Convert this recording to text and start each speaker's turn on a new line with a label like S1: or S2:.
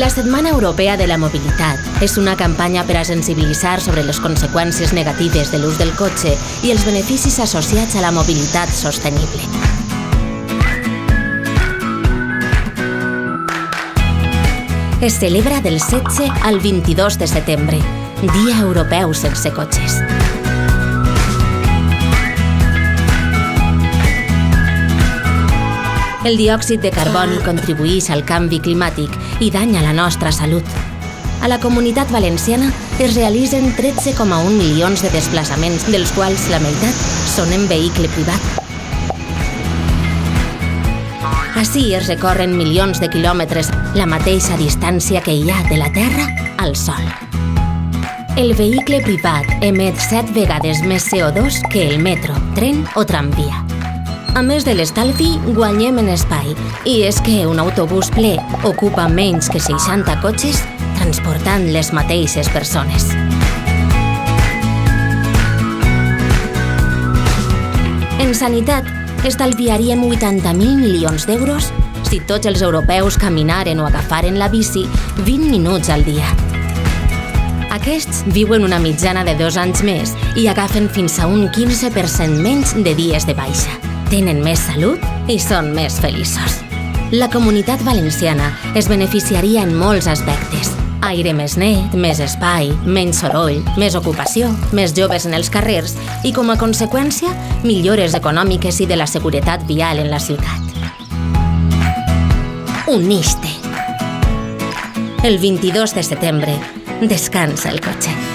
S1: La Setmana Europea de la Mobilitat és una campanya per a sensibilitzar sobre les conseqüències negatives de l'ús del cotxe i els beneficis associats a la mobilitat sostenible. Es celebra del 16 al 22 de setembre, Dia Europeu sense cotxes. El diòxid de carboni contribueix al canvi climàtic i danya la nostra salut. A la Comunitat Valenciana es realitzen 13,1 milions de desplaçaments, dels quals la meitat són en vehicle privat. Així es recorren milions de quilòmetres, la mateixa distància que hi ha de la Terra al Sol. El vehicle privat emet 7 vegades més CO2 que el metro, tren o tramvia. A més de l'estalvi, guanyem en espai. I és que un autobús ple ocupa menys que 60 cotxes transportant les mateixes persones. En sanitat, estalviaríem 80.000 milions d'euros si tots els europeus caminaren o agafaren la bici 20 minuts al dia. Aquests viuen una mitjana de 2 anys més i agafen fins a un 15% menys de dies de baixa. Tenen més salut i són més feliços. La Comunitat Valenciana es beneficiaria en molts aspectes. Aire més net, més espai, menys soroll, més ocupació, més joves en els carrers i, com a conseqüència, millores econòmiques i de la seguretat vial en la ciutat. Unix-te! El 22 de setembre, descansa el cotxe.